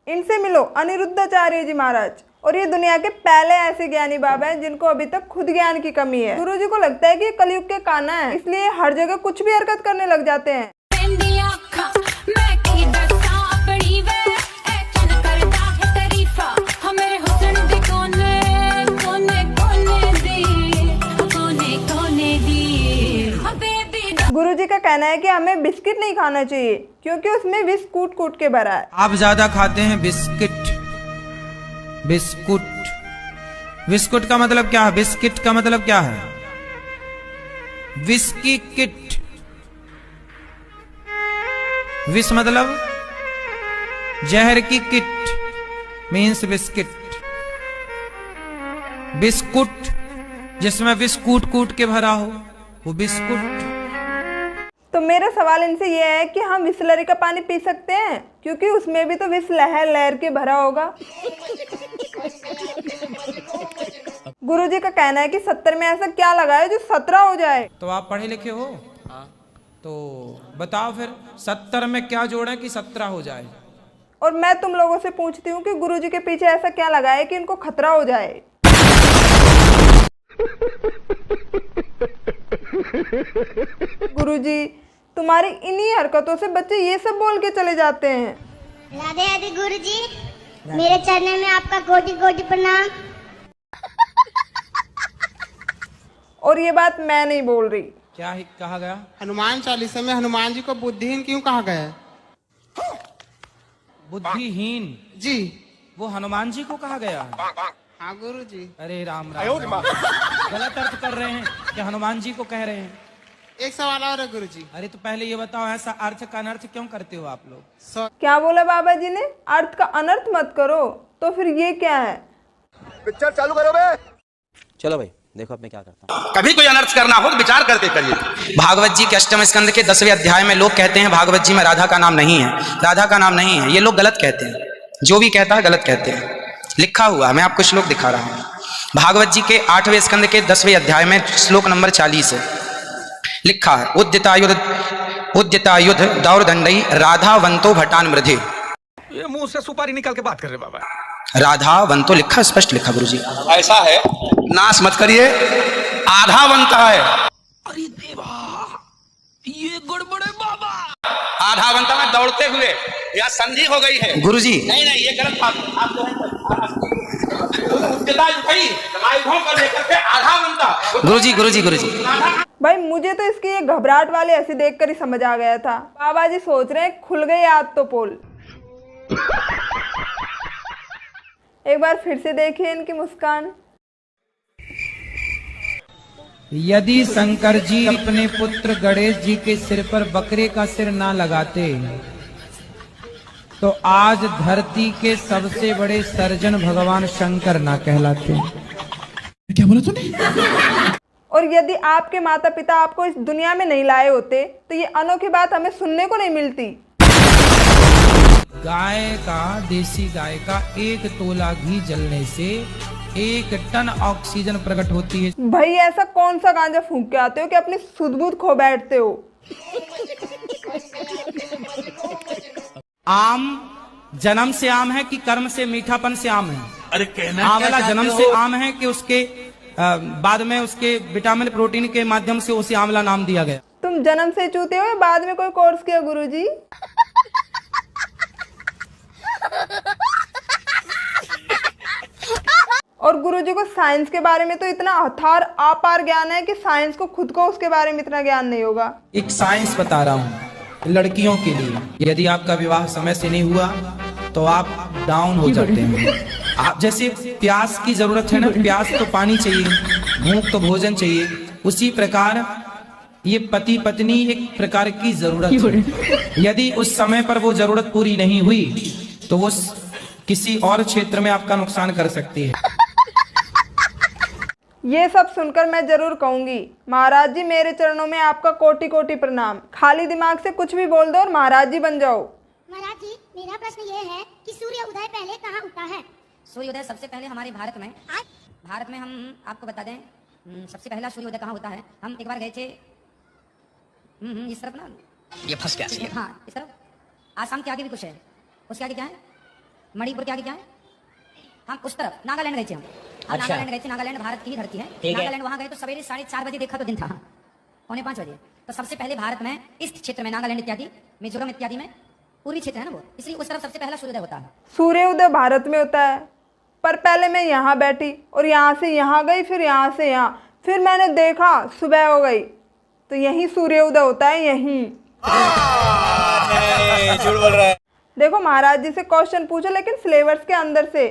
इनसे मिलो, अनिरुद्धाचार्य जी महाराज। और ये दुनिया के पहले ऐसे ज्ञानी बाबा हैं जिनको अभी तक खुद ज्ञान की कमी है। गुरुजी को लगता है कि ये कलयुग के कान्हा है, इसलिए हर जगह कुछ भी हरकत करने लग जाते हैं। गुरुजी का कहना है कि हमें बिस्किट नहीं खाना चाहिए क्योंकि उसमें विष कूट कूट के भरा है। आप ज्यादा खाते हैं बिस्किट। बिस्कुट, बिस्कुट का मतलब क्या है? बिस्किट का मतलब क्या है? Whisky kit. विष मतलब जहर की किट मीन्स बिस्किट। बिस्कुट जिसमें विष कूट कूट के भरा हो वो बिस्कुट। तो मेरा सवाल इनसे यह है कि हम बिसलरी का पानी पी सकते हैं क्योंकि उसमें भी तो विष लहर लहर के भरा होगा। गुरुजी का कहना है कि 70 में ऐसा क्या लगा है जो 17 हो जाए। तो आप पढ़े लिखे हो? तो बताओ फिर 70 में क्या जोड़े कि 17 हो जाए। और मैं तुम लोगों से पूछती हूँ कि गुरुजी के पीछे ऐसा क्या लगा है कि इनको खतरा हो जाए। गुरुजी, तुम्हारी इन्हीं हरकतों से बच्चे ये सब बोल के चले जाते हैं। राधे राधे गुरुजी, मेरे चरणों में आपका कोटि कोटि प्रणाम। और ये बात मैं नहीं बोल रही। क्या कहा गया? हनुमान चालीसा में हनुमान जी को बुद्धिहीन क्यों कहा गया है? बुद्धिहीन जी, वो हनुमान जी को कहा गया है? हाँ गुरु जी। अरे राम राम, गलत अर्थ कर रहे हैं कि हनुमान जी को कह रहे हैं। एक सवाल और है गुरु जी। अरे तो पहले ये बताओ, ऐसा अर्थ का अनर्थ क्यों करते हो आप लोग? क्या बोला बाबा जी ने? अर्थ का अनर्थ मत करो। तो फिर ये क्या है? पिक्चर चालू करो बे। चलो भाई देखो अब मैं क्या करता हूँ। कभी कोई अनर्थ करना हो तो विचार करके करिए। भागवत जी के 8वें स्कंद के 10वें अध्याय में लोग कहते हैं भागवत जी में राधा का नाम नहीं है, राधा का नाम नहीं है। ये लोग गलत कहते हैं, जो भी कहता है गलत कहते हैं। लिखा हुआ मैं आपको श्लोक दिखा रहा हूँ। भागवत जी के 8वें स्कंद के 10वें अध्याय में श्लोक नंबर 40 है, लिखा है उद्यतायुध दौरदंडई राधावंतो भटान मृधे। ये मुंह से सुपारी निकाल के बात कर रहे बाबा। राधावंतो लिखा, स्पष्ट लिखा गुरुजी। ऐसा है, नाश मत करिए, आधावंत है। अरे देवा, ये गड़बड़ है बाबा। आधावंत में दौड़ते हुए या संधि हो गई है गुरुजी। नहीं नहीं, ये गलत बात। आप जो है गुरुजी गुरुजी गुरुजी भाई मुझे तो इसकी ये घबराहट वाली हंसी देखकर ही समझ आ गया था। बाबा जी सोच रहे हैं खुल गई आज तो पोल। एक बार फिर से देखिए इनकी मुस्कान। यदि शंकर जी अपने पुत्र गणेश जी के सिर पर बकरे का सिर ना लगाते तो आज धरती के सबसे बड़े सर्जन भगवान शंकर ना कहलाते। क्या बोला तूने? और यदि आपके माता पिता आपको इस दुनिया में नहीं लाए होते तो ये अनोखी बात हमें सुनने को नहीं मिलती। गाय का, देसी गाय का 1 तोला घी जलने से 1 टन ऑक्सीजन प्रकट होती है। भाई ऐसा कौन सा गांजा फूंक के आते हो कि अपनी सुध-बुध खो बैठते हो? आम जन्म से आम है कि कर्म से मीठापन से आम है? अरे कहना आंवला जन्म से आम है कि उसके बाद में उसके विटामिन प्रोटीन के माध्यम से उसे आंवला नाम दिया गया? तुम जन्म से चूते हो या बाद में कोई कोर्स किया गुरुजी? और गुरुजी को साइंस के बारे में तो इतना अथार अपार ज्ञान है कि साइंस को खुद को उसके बारे में इतना ज्ञान नहीं होगा। एक साइंस बता रहा हूँ लड़कियों के लिए। यदि आपका विवाह समय से नहीं हुआ तो आप डाउन हो जाते हैं। आप जैसे प्यास की जरूरत है ना, प्यास तो पानी चाहिए, भूख तो भोजन चाहिए, उसी प्रकार ये पति पत्नी एक प्रकार की जरूरत है। यदि उस समय पर वो जरूरत पूरी नहीं हुई तो वो किसी और क्षेत्र में आपका नुकसान कर सकती है। ये सब सुनकर मैं जरूर कहूंगी महाराज जी मेरे चरणों में आपका कोटि कोटि प्रणाम। खाली दिमाग से कुछ भी बोल दो और महाराज जी बन जाओ। महाराज जी, मेरा प्रश्न ये है कि सूर्य उदय पहले कहाँ उगता है? सूर्योदय सबसे पहले हमारे भारत में हम आपको बता दें, सबसे पहला सूर्योदय कहाँ होता है। हम एक बार गए थे इस तरफ ना, ये फंस गया। हाँ इस तरफ, आसाम के आगे भी कुछ है, उसके आगे क्या है, मणिपुर के आगे क्या है? हम उस तरफ नागालैंड गए थे हम। नागालैंड गए थे। नागालैंड भारत की ही धरती है। नागालैंड वहां गए तो सवेरे 4:30 बजे देखा तो दिन था 4:45 बजे। तो सबसे पहले भारत में इस क्षेत्र में नागालैंड इत्यादि, मिजोरम इत्यादि में पूर्वी क्षेत्र है ना वो, इसलिए उस तरफ सबसे पहला सूर्योदय होता है। सूर्योदय भारत में होता है, पर पहले मैं यहाँ बैठी और यहाँ से यहाँ गई, फिर यहाँ से यहाँ, फिर मैंने देखा सुबह हो गई, तो यही सूर्योदय होता है, यही। झूठ बोल रहा है। देखो महाराज जी से क्वेश्चन पूछो, लेकिन सिलेबस के अंदर से,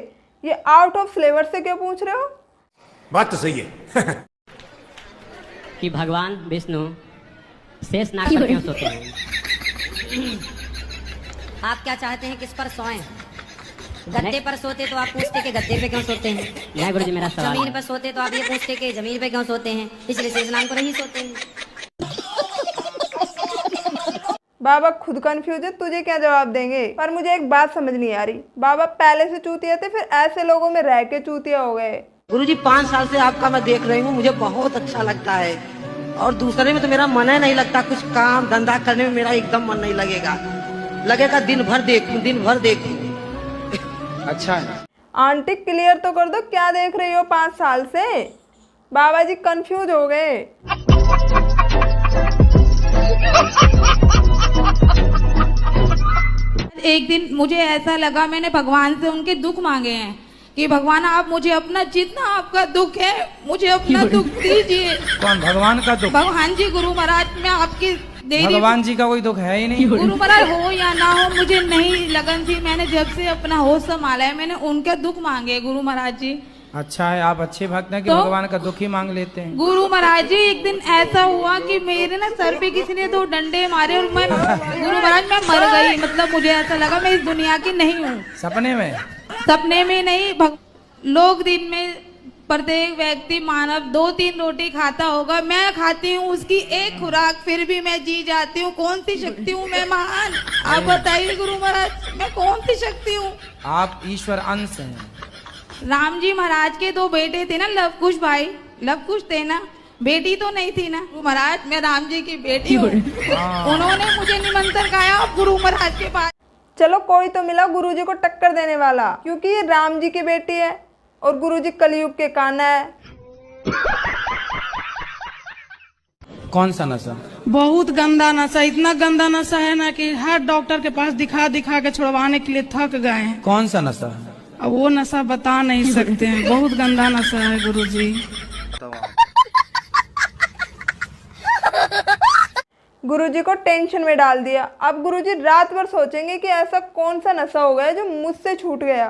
ये आउट ऑफ सिलेबस से क्यों पूछ रहे हो? बात तो सही है। कि भगवान विष्णु शेष नाग पर क्यों सोते हैं? आप क्या चाहते हैं किस पर सोएं? गद्दे पर सोते तो आप पूछते कि गद्दे पे क्यों सोते हैं। नहीं गुरुजी, मेरा सवाल जमीन पर सोते तो आप ये पूछते कि जमीन पे क्यों सोते हैं, इसलिए शेष नाग पर ही सोते हैं। बाबा खुद कंफ्यूज है, तुझे क्या जवाब देंगे? पर मुझे एक बात समझ नहीं आ रही, बाबा पहले से चूतिया थे, फिर ऐसे लोगों में रह के चूतिया हो गए। गुरुजी 5 साल से आपका मैं देख रही हूँ, मुझे बहुत अच्छा लगता है, और दूसरे में तो मेरा मन ही नहीं लगता। कुछ काम धंधा करने में मेरा एकदम मन नहीं लगेगा दिन भर देखूं। अच्छा है। आंटी क्लियर तो कर दो, क्या देख रही हो 5 साल से? बाबा जी कंफ्यूज हो गए। एक दिन मुझे ऐसा लगा, मैंने भगवान से उनके दुख मांगे हैं कि भगवान आप मुझे अपना, जितना आपका दुख है मुझे अपना दुख दीजिए। कौन भगवान का दुख? भगवान जी, गुरु महाराज, मैं आपकी भगवान जी का कोई दुख है ही नहीं। गुरु महाराज हो या ना हो मुझे नहीं लगन थी, मैंने जब से अपना होश संभाला है मैंने उनके दुख मांगे गुरु महाराज जी। अच्छा है, आप अच्छे भक्त हैं कि तो भगवान का दुख ही मांग लेते हैं। गुरु महाराज जी एक दिन ऐसा हुआ कि मेरे ना सर पे किसी ने 2 डंडे मारे और मैं गुरु महाराज मैं मर गई। मतलब मुझे ऐसा लगा मैं इस दुनिया की नहीं हूँ। सपने में? सपने में नहीं, लोग दिन में प्रत्येक व्यक्ति मानव 2-3 रोटी खाता होगा, मैं खाती हूँ उसकी 1 खुराक, फिर भी मैं जी जाती हूँ। कौन सी शक्ति हूँ मैं महान? आप बताइए गुरु महाराज, मैं कौन सी शक्ति हूँ? आप ईश्वर अंश हैं। राम जी महाराज के 2 बेटे थे ना, लवकुश भाई, लवकुश थे ना, बेटी तो नहीं थी ना। गुरु महाराज मैं राम जी की बेटी हूँ, उन्होंने मुझे निमंत्रण खाया गुरु महाराज के पास। चलो कोई तो मिला गुरुजी को टक्कर देने वाला, क्योंकि ये राम जी की बेटी है और गुरुजी कलयुग के कान्हा है। कौन सा नशा? बहुत गंदा नशा, इतना गंदा नशा है ना कि हर डॉक्टर के पास दिखा के छुड़वाने के लिए थक गए हैं। कौन सा नशा? अब वो नशा बता नहीं सकते हैं, बहुत गंदा नशा है गुरुजी। गुरुजी को टेंशन में डाल दिया। अब गुरुजी रात भर सोचेंगे कि ऐसा कौन सा नशा हो गया जो मुझसे छूट गया।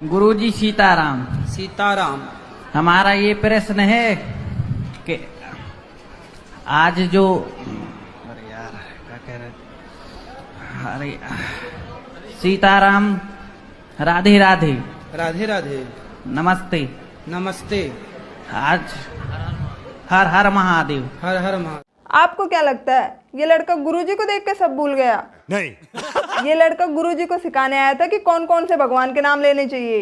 गुरुजी सीताराम। सीताराम। हमारा ये प्रश्न है कि आज जो, अरे यार क्या कह रहे, अरे सीताराम, राधे राधे। राधे राधे। नमस्ते। नमस्ते। आज हर हर महादेव। हर हर महादेव। आपको क्या लगता है ये लड़का गुरुजी को देख के सब भूल गया? नहीं। ये लड़का गुरुजी को सिखाने आया था कि कौन कौन से भगवान के नाम लेने चाहिए।